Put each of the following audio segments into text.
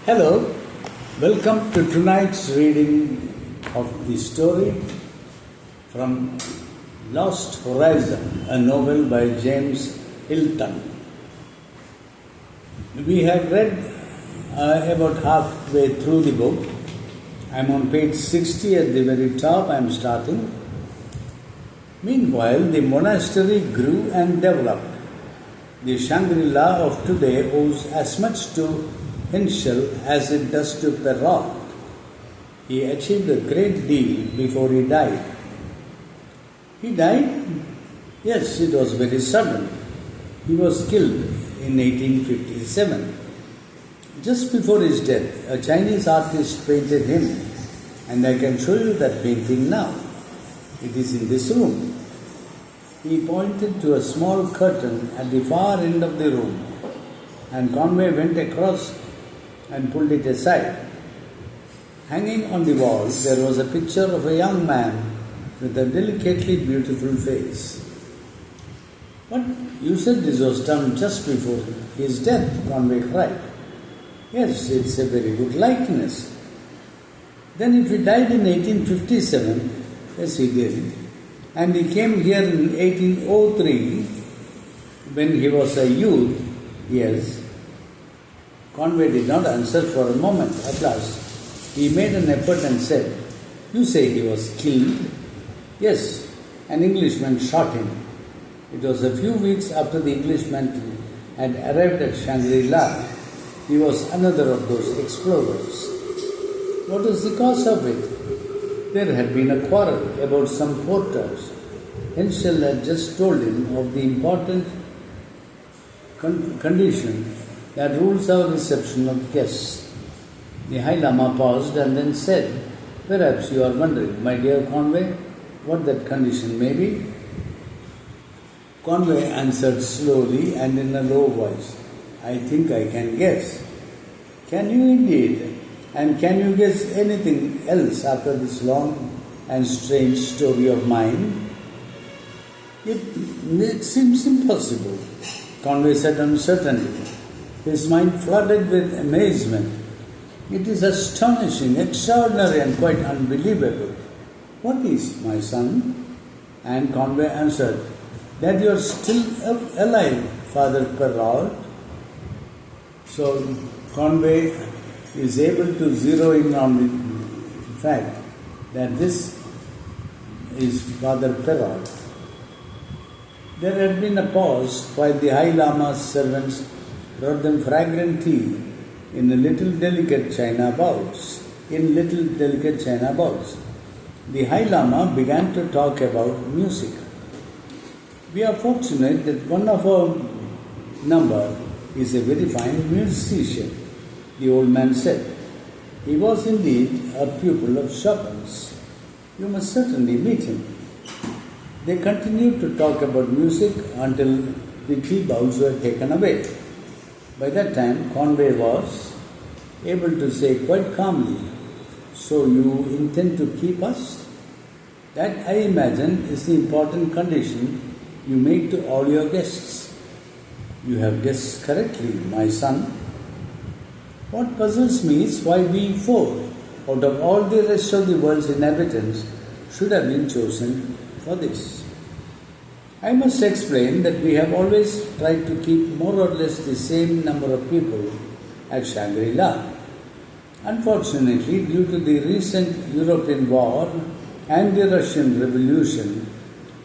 Hello, welcome to tonight's reading of the story from Lost Horizon, a novel by James Hilton. We have read about halfway through the book. I'm on page 60 at the very top. I'm starting. Meanwhile, the monastery grew and developed. The Shangri-La of today owes as much to Henschel as it does to Perrault. He achieved a great deal before he died. He died? Yes, it was very sudden. He was killed in 1857. Just before his death, a Chinese artist painted him, and I can show you that painting now. It is in this room. He pointed to a small curtain at the far end of the room, and Conway went across and pulled it aside. Hanging on the wall, there was a picture of a young man with a delicately beautiful face. But you said this was done just before his death, Conway cried. Yes, it's a very good likeness. Then if he died in 1857, yes he did, and he came here in 1803 when he was a youth, yes. Conway did not answer for a moment. At last, he made an effort and said, "You say he was killed?" "Yes, an Englishman shot him." It was a few weeks after the Englishman had arrived at Shangri-La. He was another of those explorers. What was the cause of it? There had been a quarrel about some photos. Henschel had just told him of the important condition that rules our reception of guests. The High Lama paused and then said, "Perhaps you are wondering, my dear Conway, what that condition may be?" Conway answered slowly and in a low voice, "I think I can guess." "Can you indeed? And can you guess anything else after this long and strange story of mine?" It seems impossible," Conway said uncertainly. His mind flooded with amazement. "It is astonishing, extraordinary, and quite unbelievable." "What is, my son?" And Conway answered, "That you are still alive, Father Perrault." So Conway is able to zero in on the fact that this is Father Perrault. There had been a pause while the High Lama's servants brought them fragrant tea in little delicate china bowls. The High Lama began to talk about music. "We are fortunate that one of our number is a very fine musician," the old man said. "He was indeed a pupil of Chopin's. You must certainly meet him." They continued to talk about music until the tea bowls were taken away. By that time, Conway was able to say quite calmly, "So you intend to keep us?" "That, I imagine, is the important condition you make to all your guests." "You have guessed correctly, my son." "What puzzles me is why we four, out of all the rest of the world's inhabitants, should have been chosen for this. I must explain that we have always tried to keep more or less the same number of people at Shangri-La. Unfortunately, due to the recent European war and the Russian Revolution,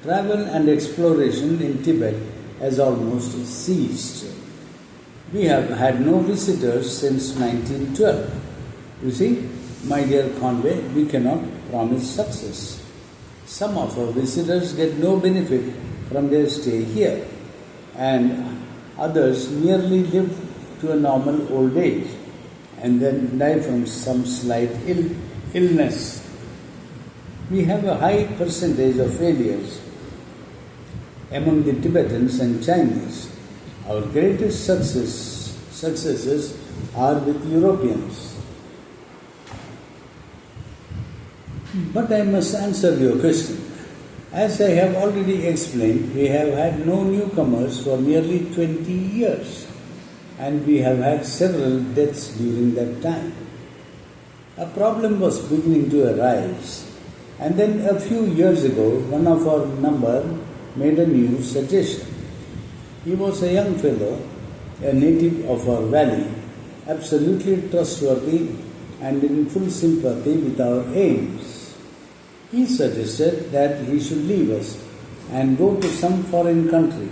travel and exploration in Tibet has almost ceased. We have had no visitors since 1912. You see, my dear Conway, we cannot promise success. Some of our visitors get no benefit from their stay here, and others merely live to a normal old age and then die from some slight illness. We have a high percentage of failures among the Tibetans and Chinese. Our greatest successes are with Europeans. But I must answer your question. As I have already explained, we have had no newcomers for nearly 20 years. and we have had several deaths during that time. A problem was beginning to arise, and then a few years ago, one of our number made a new suggestion. He was a young fellow, a native of our valley, absolutely trustworthy and in full sympathy with our aims. He suggested that he should leave us and go to some foreign country.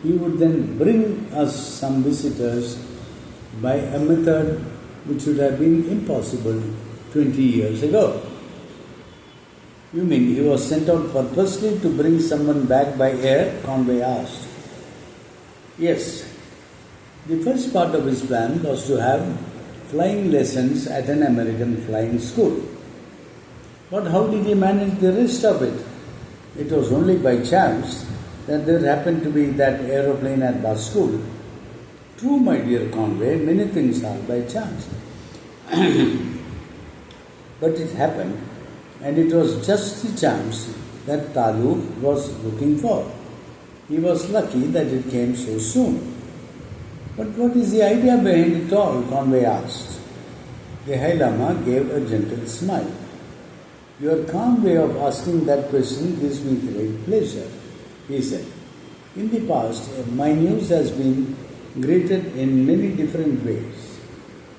He would then bring us some visitors by a method which would have been impossible 20 years ago. You mean he was sent out purposely to bring someone back by air? Conway asked. Yes. The first part of his plan was to have flying lessons at an American flying school. But how did he manage the rest of it? It was only by chance that there happened to be that aeroplane at our school. True, my dear Conway, many things are by chance. But it happened, and it was just the chance that Talu was looking for. He was lucky that it came so soon. But what is the idea behind it all? Conway asked. The High Lama gave a gentle smile. Your calm way of asking that question gives me great pleasure, he said. In the past, my news has been greeted in many different ways,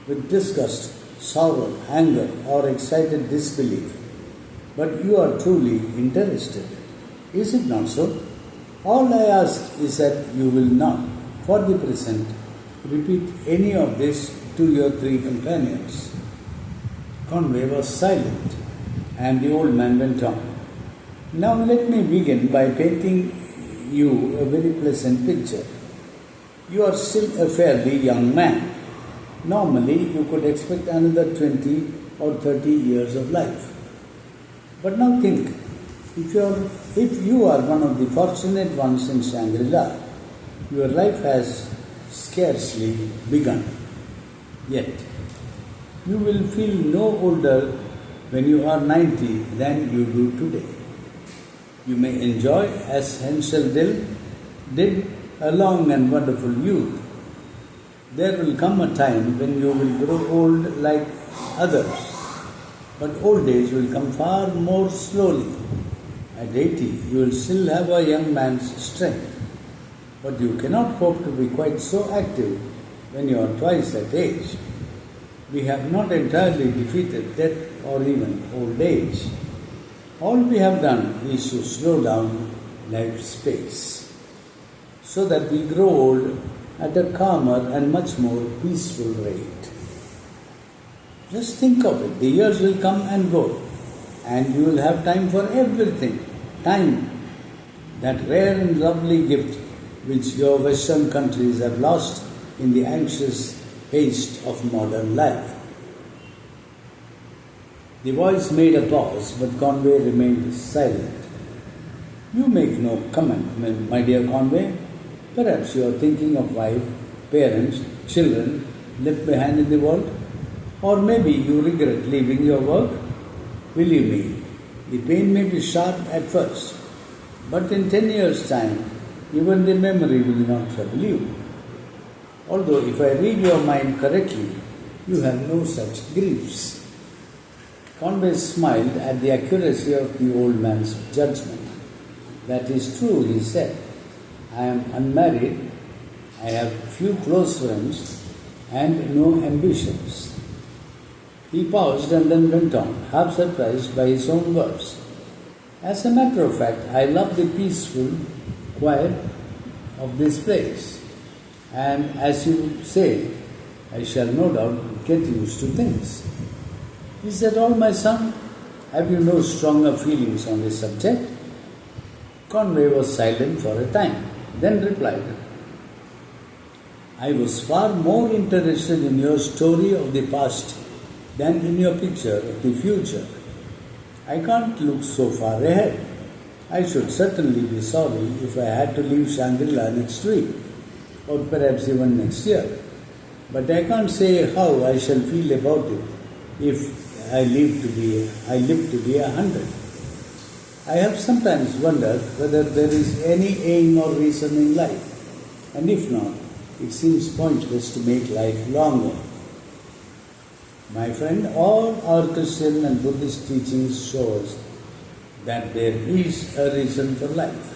with disgust, sorrow, anger, or excited disbelief. But you are truly interested. Is it not so? All I ask is that you will not, for the present, repeat any of this to your three companions. Conway was silent, and the old man went on. Now let me begin by painting you a very pleasant picture. You are still a fairly young man. Normally, you could expect another 20 or 30 years of life. But now think, if you are one of the fortunate ones in Shangri-La, your life has scarcely begun. Yet, you will feel no older when you are 90 than you do today. You may enjoy, as Hensel did, a long and wonderful youth. There will come a time when you will grow old like others, but old age will come far more slowly. At 80, you will still have a young man's strength, but you cannot hope to be quite so active when you are twice that age. We have not entirely defeated death or even old age. All we have done is to slow down life's pace, so that we grow old at a calmer and much more peaceful rate. Just think of it, the years will come and go, and you will have time for everything. Time, that rare and lovely gift which your Western countries have lost in the anxious haste of modern life. The voice made a pause, but Conway remained silent. You make no comment, my dear Conway. Perhaps you are thinking of wife, parents, children left behind in the world. Or maybe you regret leaving your work. Believe me, the pain may be sharp at first, but in 10 years' time, even the memory will not trouble you. Although if I read your mind correctly, you have no such griefs. Conway smiled at the accuracy of the old man's judgment. That is true, he said. I am unmarried, I have few close friends, and no ambitions. He paused and then went on, half surprised by his own words. As a matter of fact, I love the peaceful quiet of this place. And as you say, I shall no doubt get used to things. Is that all, my son? Have you no stronger feelings on this subject? Conway was silent for a time, then replied, I was far more interested in your story of the past than in your picture of the future. I can't look so far ahead. I should certainly be sorry if I had to leave Shangri-La next week, or perhaps even next year. But I can't say how I shall feel about it if I live to be 100. I have sometimes wondered whether there is any aim or reason in life, and if not, it seems pointless to make life longer. My friend, all our Christian and Buddhist teachings show us that there is a reason for life.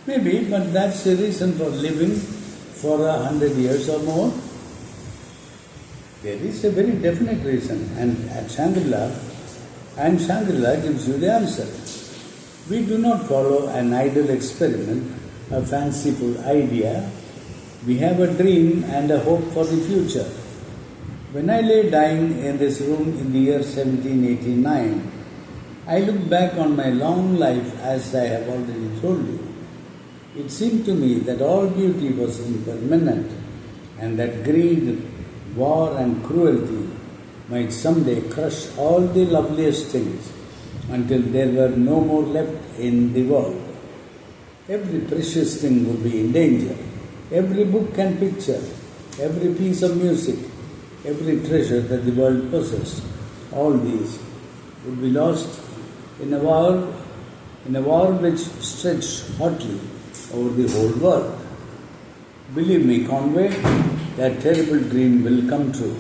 Maybe, but that's the reason for living for 100 years or more. There is a very definite reason, and Shangri-La gives you the answer. We do not follow an idle experiment, a fanciful idea. We have a dream and a hope for the future. When I lay dying in this room in the year 1789, I look back on my long life as I have already told you. It seemed to me that all beauty was impermanent and that greed, war and cruelty might someday crush all the loveliest things until there were no more left in the world. Every precious thing would be in danger. Every book and picture, every piece of music, every treasure that the world possessed, all these would be lost in a war which stretched hotly over the whole world. Believe me, Conway, that terrible dream will come true.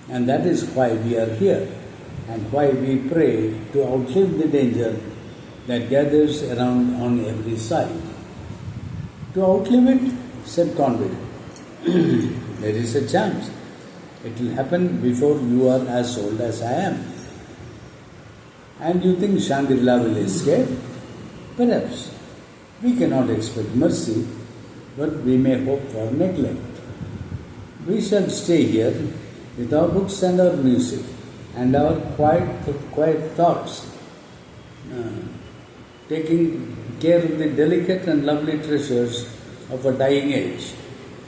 And that is why we are here and why we pray to outlive the danger that gathers around on every side. To outlive it, said Conway, there is a chance. It will happen before you are as old as I am. And you think Shangri-La will escape? Perhaps. We cannot expect mercy, but we may hope for neglect. We shall stay here with our books and our music and our quiet thoughts, taking care of the delicate and lovely treasures of a dying age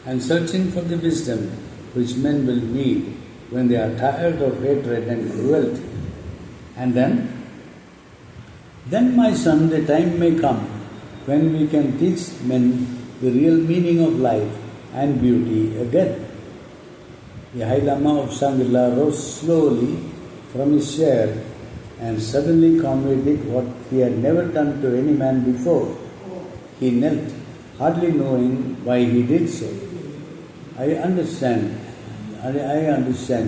and searching for the wisdom which men will need when they are tired of hatred and cruelty. And then, my son, the time may come when we can teach men the real meaning of life and beauty again. The High Lama of Shangri-La rose slowly from his chair and suddenly Conway did what he had never done to any man before. He knelt, hardly knowing why he did so. I understand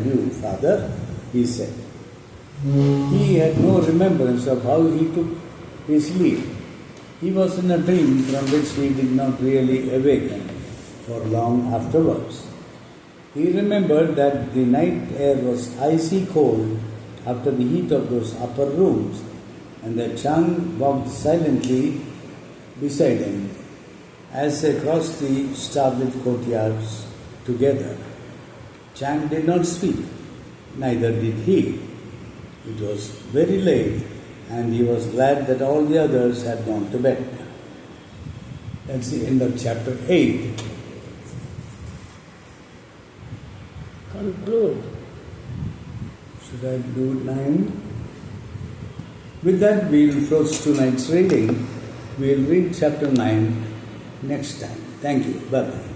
you, Father, he said. He had no remembrance of how he took his leave. He was in a dream from which he did not really awaken for long afterwards. He remembered that the night air was icy cold after the heat of those upper rooms, and that Chang walked silently beside him as they crossed the starlit courtyards together. Chang did not speak, neither did he. It was very late, and he was glad that all the others had gone to bed. That's the end of chapter 8. Conclude. Should I do 9? With that, we'll close tonight's reading. We'll read chapter 9 next time. Thank you. Bye-bye.